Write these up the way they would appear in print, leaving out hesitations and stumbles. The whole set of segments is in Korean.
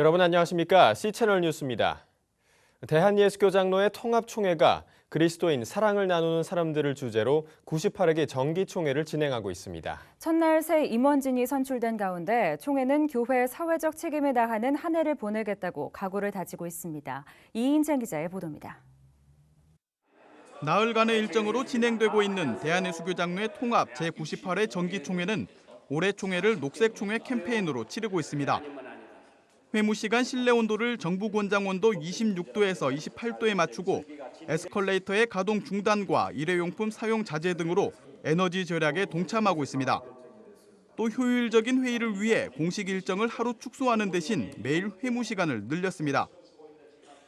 여러분 안녕하십니까? C채널 뉴스입니다. 대한예수교 장로회 통합총회가 그리스도인 사랑을 나누는 사람들을 주제로 98회기 정기총회를 진행하고 있습니다. 첫날 새 임원진이 선출된 가운데 총회는 교회의 사회적 책임을 다하는 한 해를 보내겠다고 각오를 다지고 있습니다. 이인찬 기자의 보도입니다. 나흘간의 일정으로 진행되고 있는 대한예수교 장로회 통합 제98회 정기총회는 올해 총회를 녹색총회 캠페인으로 치르고 있습니다. 회무 시간 실내 온도를 정부 권장 온도 26도에서 28도에 맞추고 에스컬레이터의 가동 중단과 일회용품 사용 자제 등으로 에너지 절약에 동참하고 있습니다. 또 효율적인 회의를 위해 공식 일정을 하루 축소하는 대신 매일 회무 시간을 늘렸습니다.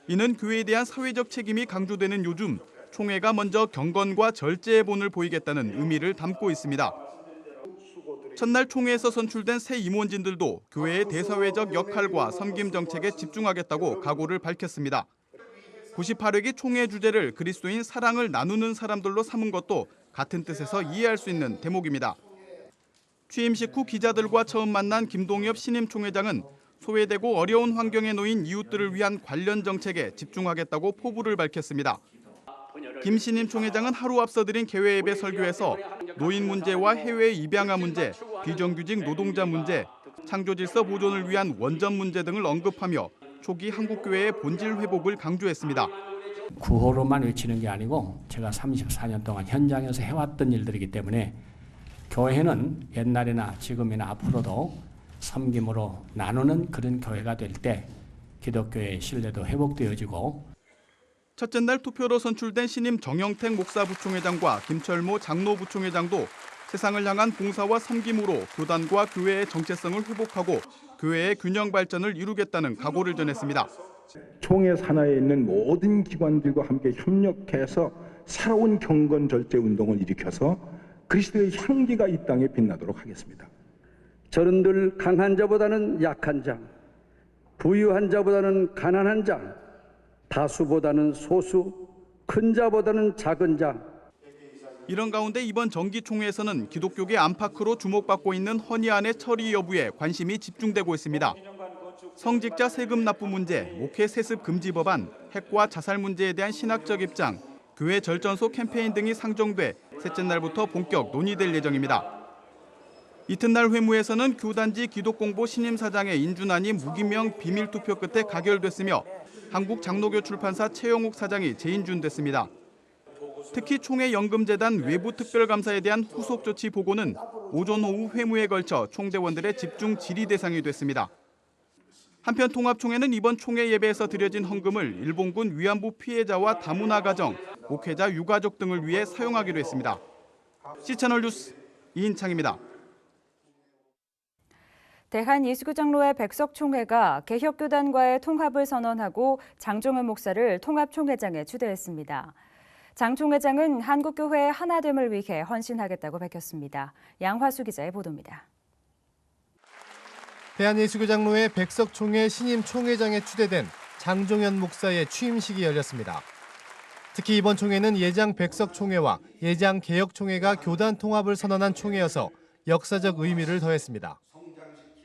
이는 교회에 대한 사회적 책임이 강조되는 요즘 총회가 먼저 경건과 절제의 본을 보이겠다는 의미를 담고 있습니다. 첫날 총회에서 선출된 새 임원진들도 교회의 대사회적 역할과 섬김 정책에 집중하겠다고 각오를 밝혔습니다. 98회기 총회 주제를 그리스도인 사랑을 나누는 사람들로 삼은 것도 같은 뜻에서 이해할 수 있는 대목입니다. 취임식 후 기자들과 처음 만난 김동엽 신임 총회장은 소외되고 어려운 환경에 놓인 이웃들을 위한 관련 정책에 집중하겠다고 포부를 밝혔습니다. 김 신임 총회장은 하루 앞서 드린 개회 예배 설교에서 노인 문제와 해외 입양아 문제, 비정규직 노동자 문제, 창조질서 보존을 위한 원전 문제 등을 언급하며 초기 한국교회의 본질 회복을 강조했습니다. 구호로만 외치는 게 아니고 제가 34년 동안 현장에서 해왔던 일들이기 때문에 교회는 옛날이나 지금이나 앞으로도 섬김으로 나누는 그런 교회가 될 때 기독교의 신뢰도 회복되어지고 첫째 날 투표로 선출된 신임 정영택 목사 부총회장과 김철모 장로 부총회장도 세상을 향한 봉사와 섬김으로 교단과 교회의 정체성을 회복하고 교회의 균형 발전을 이루겠다는 각오를 전했습니다. 총회 산하에 있는 모든 기관들과 함께 협력해서 살아온 경건 절제 운동을 일으켜서 그리스도의 향기가 이 땅에 빛나도록 하겠습니다. 저는 늘 강한 자보다는 약한 자, 부유한 자보다는 가난한 자, 다수보다는 소수, 큰 자보다는 작은 자. 이런 가운데 이번 정기총회에서는 기독교계 안팎으로 주목받고 있는 헌의안의 처리 여부에 관심이 집중되고 있습니다. 성직자 세금 납부 문제, 목회 세습 금지 법안, 핵과 자살 문제에 대한 신학적 입장, 교회 절전소 캠페인 등이 상정돼 셋째 날부터 본격 논의될 예정입니다. 이튿날 회무에서는 교단지 기독공보 신임사장의 인준안이 무기명 비밀투표 끝에 가결됐으며 한국장로교 출판사 최영욱 사장이 재인준됐습니다. 특히 총회 연금재단 외부 특별감사에 대한 후속 조치 보고는 오전 오후 회무에 걸쳐 총대원들의 집중 질의 대상이 됐습니다. 한편 통합총회는 이번 총회 예배에서 드려진 헌금을 일본군 위안부 피해자와 다문화 가정, 목회자 유가족 등을 위해 사용하기로 했습니다. C채널 뉴스 이인창입니다. 대한예수교 장로회 백석총회가 개혁교단과의 통합을 선언하고 장종현 목사를 통합총회장에 추대했습니다. 장 총회장은 한국교회의 하나됨을 위해 헌신하겠다고 밝혔습니다. 양화수 기자의 보도입니다. 대한예수교 장로회 백석총회 신임 총회장에 추대된 장종현 목사의 취임식이 열렸습니다. 특히 이번 총회는 예장 백석총회와 예장 개혁총회가 교단 통합을 선언한 총회여서 역사적 의미를 더했습니다.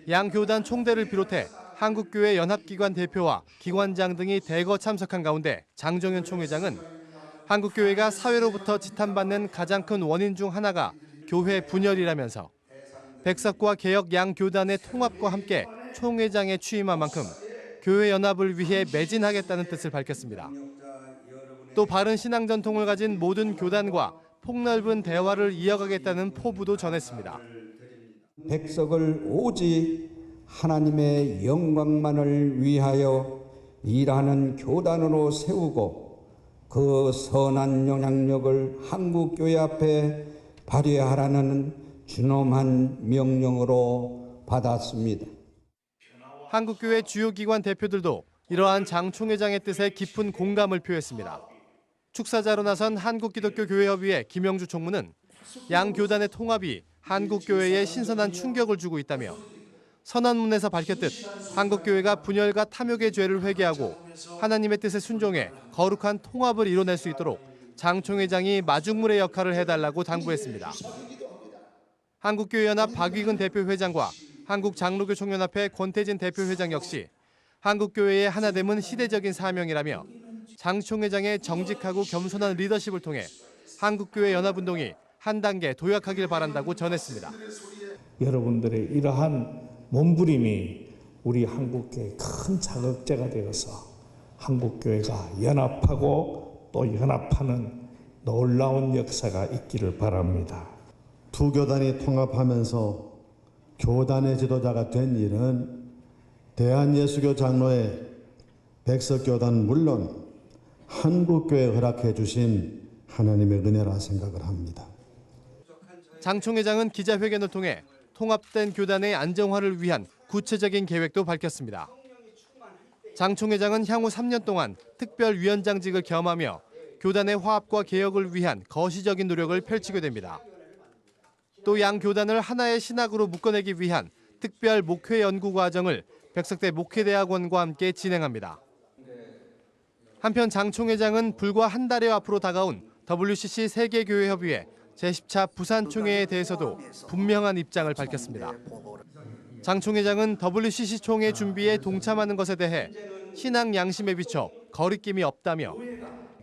양 교단 총대를 비롯해 한국교회 연합기관 대표와 기관장 등이 대거 참석한 가운데 장종현 총회장은 한국교회가 사회로부터 지탄받는 가장 큰 원인 중 하나가 교회 분열이라면서 백석과 개혁 양 교단의 통합과 함께 총회장에 취임한 만큼 교회 연합을 위해 매진하겠다는 뜻을 밝혔습니다. 또 바른 신앙 전통을 가진 모든 교단과 폭넓은 대화를 이어가겠다는 포부도 전했습니다. 백석을 오직 하나님의 영광만을 위하여 일하는 교단으로 세우고 그 선한 영향력을 한국교회 앞에 발휘하라는 준엄한 명령으로 받았습니다. 한국교회 주요 기관 대표들도 이러한 장 총회장의 뜻에 깊은 공감을 표했습니다. 축사자로 나선 한국기독교교회협의회 김영주 총무는 양 교단의 통합이 한국교회에 신선한 충격을 주고 있다며 선언문에서 밝혔듯 한국교회가 분열과 탐욕의 죄를 회개하고 하나님의 뜻에 순종해 거룩한 통합을 이뤄낼 수 있도록 장 총회장이 마중물의 역할을 해달라고 당부했습니다. 한국교회연합 박위근 대표회장과 한국장로교총연합회 권태진 대표회장 역시 한국교회의 하나됨은 시대적인 사명이라며 장 총회장의 정직하고 겸손한 리더십을 통해 한국교회 연합운동이 한 단계 도약하길 바란다고 전했습니다. 여러분들의 이러한 몸부림이 우리 한국교회의 큰 자극제가 되어서 한국교회가 연합하고 또 연합하는 놀라운 역사가 있기를 바랍니다. 두 교단이 통합하면서 교단의 지도자가 된 일은 대한예수교 장로회 백석교단 물론 한국교회 허락해 주신 하나님의 은혜라 생각을 합니다. 장 총회장은 기자회견을 통해 통합된 교단의 안정화를 위한 구체적인 계획도 밝혔습니다. 장 총회장은 향후 3년 동안 특별위원장직을 겸하며 교단의 화합과 개혁을 위한 거시적인 노력을 펼치게 됩니다. 또 양 교단을 하나의 신학으로 묶어내기 위한 특별 목회 연구 과정을 백석대 목회대학원과 함께 진행합니다. 한편 장 총회장은 불과 한 달여 앞으로 다가온 WCC 세계교회협의회 제10차 부산총회에 대해서도 분명한 입장을 밝혔습니다. 장 총회장은 WCC 총회 준비에 동참하는 것에 대해 신앙 양심에 비춰 거리낌이 없다며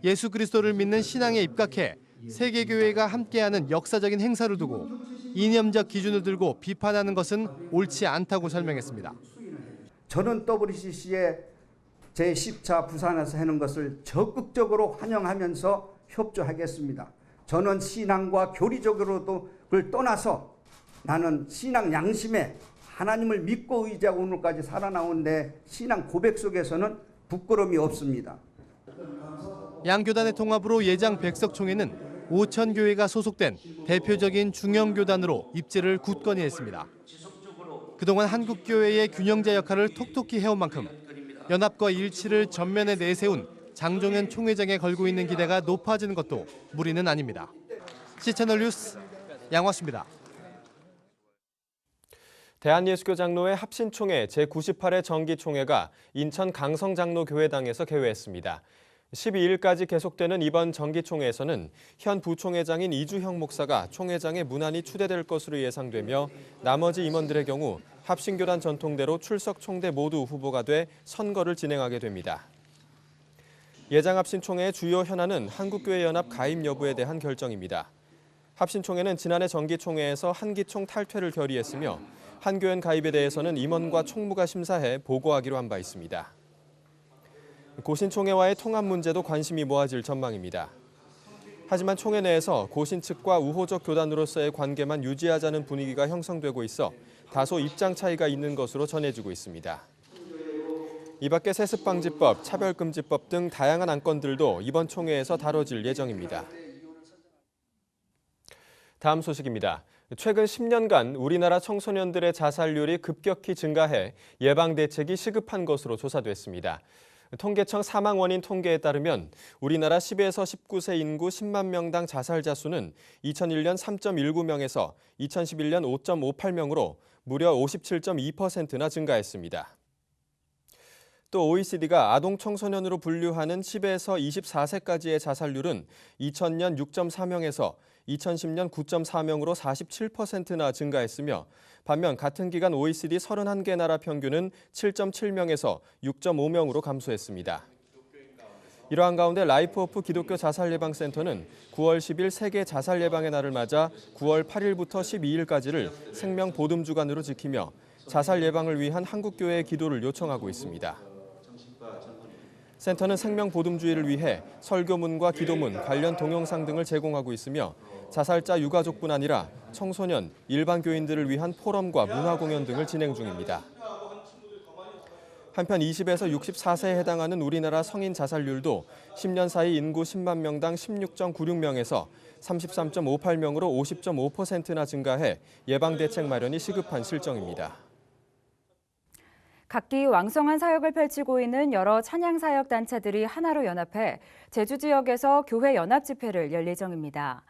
예수 그리스도를 믿는 신앙에 입각해 세계교회가 함께하는 역사적인 행사를 두고 이념적 기준을 들고 비판하는 것은 옳지 않다고 설명했습니다. 저는 WCC의 제10차 부산에서 하는 것을 적극적으로 환영하면서 협조하겠습니다. 저는 신앙과 교리적으로도 그걸 떠나서 나는 신앙 양심에 하나님을 믿고 의지하고 오늘까지 살아나온 내 신앙 고백 속에서는 부끄러움이 없습니다. 양 교단의 통합으로 예장 백석총회는 5천 교회가 소속된 대표적인 중형교단으로 입지를 굳건히 했습니다. 그동안 한국교회의 균형자 역할을 톡톡히 해온 만큼 연합과 일치를 전면에 내세운 장종현 총회장에 걸고 있는 기대가 높아지는 것도 무리는 아닙니다. C채널 뉴스 양화수입니다. 대한예수교장로회 합신총회 제98회 정기총회가 인천 강성장로교회당에서 개회했습니다. 12일까지 계속되는 이번 정기총회에서는 현 부총회장인 이주형 목사가 총회장에 무난히 추대될 것으로 예상되며 나머지 임원들의 경우 합신교단 전통대로 출석 총대 모두 후보가 돼 선거를 진행하게 됩니다. 예장 합신총회의 주요 현안은 한국교회연합 가입 여부에 대한 결정입니다. 합신총회는 지난해 정기총회에서 한기총 탈퇴를 결의했으며 한교연 가입에 대해서는 임원과 총무가 심사해 보고하기로 한 바 있습니다. 고신총회와의 통합 문제도 관심이 모아질 전망입니다. 하지만 총회 내에서 고신 측과 우호적 교단으로서의 관계만 유지하자는 분위기가 형성되고 있어 다소 입장 차이가 있는 것으로 전해지고 있습니다. 이 밖에 세습방지법, 차별금지법 등 다양한 안건들도 이번 총회에서 다뤄질 예정입니다. 다음 소식입니다. 최근 10년간 우리나라 청소년들의 자살률이 급격히 증가해 예방 대책이 시급한 것으로 조사됐습니다. 통계청 사망 원인 통계에 따르면 우리나라 10에서 19세 인구 10만 명당 자살자 수는 2001년 3.19명에서 2011년 5.58명으로 무려 57.2%나 증가했습니다. 또 OECD가 아동 청소년으로 분류하는 10에서 24세까지의 자살률은 2000년 6.4명에서 2010년 9.4명으로 47%나 증가했으며 반면 같은 기간 OECD 31개 나라 평균은 7.7명에서 6.5명으로 감소했습니다. 이러한 가운데 라이프 오프 기독교 자살 예방센터는 9월 10일 세계 자살 예방의 날을 맞아 9월 8일부터 12일까지를 생명 보듬 주간으로 지키며 자살 예방을 위한 한국교회의 기도를 요청하고 있습니다. 센터는 생명 보듬주의를 위해 설교문과 기도문, 관련 동영상 등을 제공하고 있으며 자살자 유가족뿐 아니라 청소년, 일반 교인들을 위한 포럼과 문화 공연 등을 진행 중입니다. 한편 20에서 64세에 해당하는 우리나라 성인 자살률도 10년 사이 인구 10만 명당 16.96명에서 33.58명으로 50.5%나 증가해 예방 대책 마련이 시급한 실정입니다. 각기 왕성한 사역을 펼치고 있는 여러 찬양 사역 단체들이 하나로 연합해 제주 지역에서 교회 연합 집회를 열 예정입니다.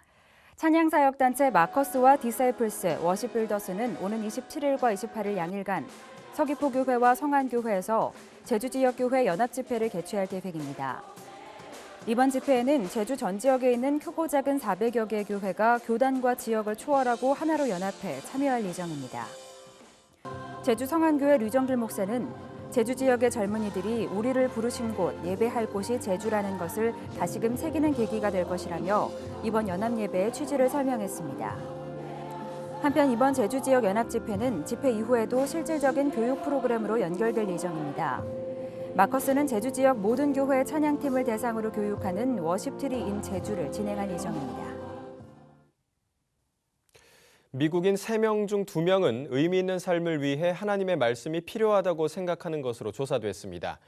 찬양 사역 단체 마커스와 디사이플스, 워십빌더스는 오는 27일과 28일 양일간 서귀포교회와 성안교회에서 제주 지역 교회 연합 집회를 개최할 계획입니다. 이번 집회에는 제주 전 지역에 있는 크고 작은 400여 개의 교회가 교단과 지역을 초월하고 하나로 연합해 참여할 예정입니다. 제주 성안교회 류정길 목사는 제주 지역의 젊은이들이 우리를 부르신 곳, 예배할 곳이 제주라는 것을 다시금 새기는 계기가 될 것이라며 이번 연합예배의 취지를 설명했습니다. 한편 이번 제주 지역 연합 집회는 집회 이후에도 실질적인 교육 프로그램으로 연결될 예정입니다. 마커스는 제주 지역 모든 교회 찬양팀을 대상으로 교육하는 워십트리 인 제주를 진행할 예정입니다. 미국인 3명 중 2명은 의미 있는 삶을 위해 하나님의 말씀이 필요하다고 생각하는 것으로 조사됐습니다.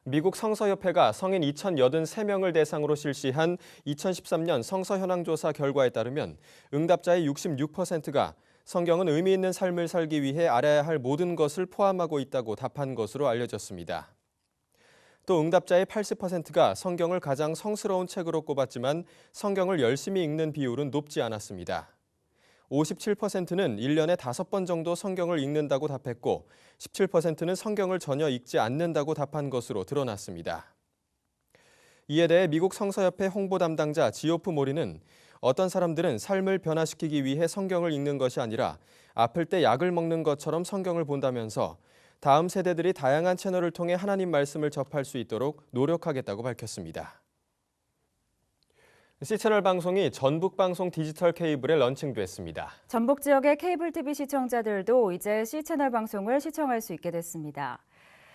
미국 성서협회가 성인 2,083명을 대상으로 실시한 2013년 성서 현황 조사 결과에 따르면 응답자의 66%가 성경은 의미 있는 삶을 살기 위해 알아야 할 모든 것을 포함하고 있다고 답한 것으로 알려졌습니다. 또 응답자의 80%가 성경을 가장 성스러운 책으로 꼽았지만 성경을 열심히 읽는 비율은 높지 않았습니다. 57%는 1년에 5번 정도 성경을 읽는다고 답했고 17%는 성경을 전혀 읽지 않는다고 답한 것으로 드러났습니다. 이에 대해 미국 성서협회 홍보 담당자 지오프 모리는 어떤 사람들은 삶을 변화시키기 위해 성경을 읽는 것이 아니라 아플 때 약을 먹는 것처럼 성경을 본다면서 다음 세대들이 다양한 채널을 통해 하나님 말씀을 접할 수 있도록 노력하겠다고 밝혔습니다. C채널 방송이 전북방송 디지털 케이블에 런칭됐습니다. 전북 지역의 케이블 TV 시청자들도 이제 C채널 방송을 시청할 수 있게 됐습니다.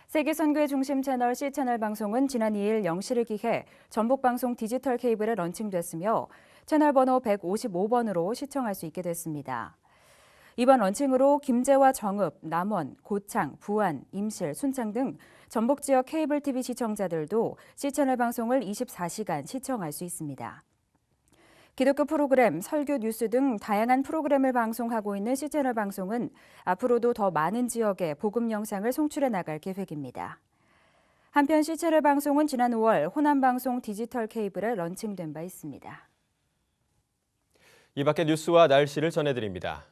세계선교의 중심 채널 C채널 방송은 지난 2일 0시를 기해 전북방송 디지털 케이블에 런칭됐으며 채널 번호 155번으로 시청할 수 있게 됐습니다. 이번 런칭으로 김제와 정읍, 남원, 고창, 부안, 임실, 순창 등 전북 지역 케이블 TV 시청자들도 C채널 방송을 24시간 시청할 수 있습니다. 기독교 프로그램, 설교 뉴스 등 다양한 프로그램을 방송하고 있는 C채널 방송은 앞으로도 더 많은 지역에 복음 영상을 송출해 나갈 계획입니다. 한편 C채널 방송은 지난 5월 호남방송 디지털 케이블에 런칭된 바 있습니다. 이 밖의 뉴스와 날씨를 전해드립니다.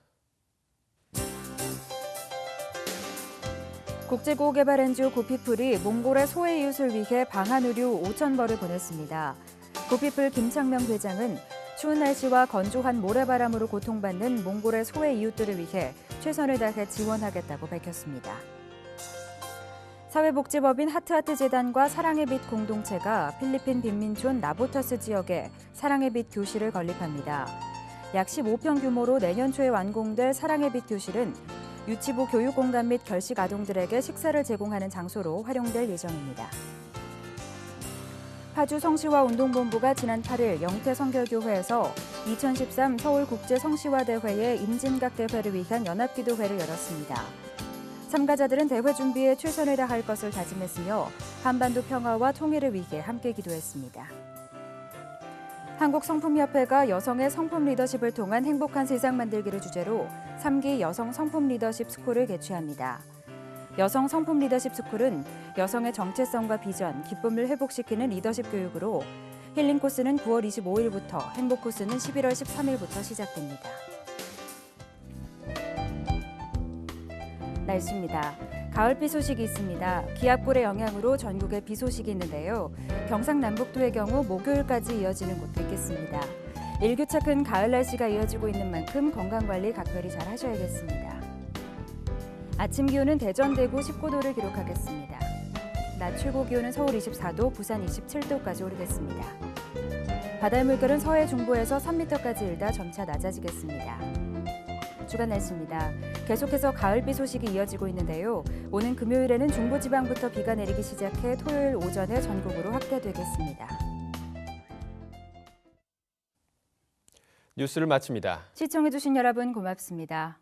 국제구호개발 NGO 고피플이 몽골의 소외 이웃을 위해 방한 의류 5,000벌을 보냈습니다. 고피플 김창명 회장은 추운 날씨와 건조한 모래바람으로 고통받는 몽골의 소외 이웃들을 위해 최선을 다해 지원하겠다고 밝혔습니다. 사회복지법인 하트하트재단과 사랑의 빛 공동체가 필리핀 빈민촌 나보타스 지역에 사랑의 빛 교실을 건립합니다. 약 15평 규모로 내년 초에 완공될 사랑의 빛 교실은 유치부 교육공간 및 결식 아동들에게 식사를 제공하는 장소로 활용될 예정입니다. 파주 성시화 운동본부가 지난 8일 영태성결교회에서 2013 서울국제성시화대회의 임진각 대회를 위한 연합기도회를 열었습니다. 참가자들은 대회 준비에 최선을 다할 것을 다짐했으며 한반도 평화와 통일을 위해 함께 기도했습니다. 한국성품협회가 여성의 성품 리더십을 통한 행복한 세상 만들기를 주제로 3기 여성 성품 리더십 스쿨을 개최합니다. 여성 성품 리더십 스쿨은 여성의 정체성과 비전, 기쁨을 회복시키는 리더십 교육으로 힐링 코스는 9월 25일부터, 행복 코스는 11월 13일부터 시작됩니다. 날씨입니다. 가을비 소식이 있습니다. 기압골의 영향으로 전국에 비 소식이 있는데요. 경상남북도의 경우 목요일까지 이어지는 곳도 있겠습니다. 일교차 큰 가을 날씨가 이어지고 있는 만큼 건강관리 각별히 잘 하셔야겠습니다. 아침 기온은 대전, 대구 19도를 기록하겠습니다. 낮 최고 기온은 서울 24도, 부산 27도까지 오르겠습니다. 바다의 물결은 서해 중부에서 3m까지 일다 점차 낮아지겠습니다. 주간 날씨입니다. 계속해서 가을비 소식이 이어지고 있는데요. 오는 금요일에는 중부지방부터 비가 내리기 시작해 토요일 오전에 전국으로 확대되겠습니다. 뉴스를 마칩니다. 시청해주신 여러분 고맙습니다.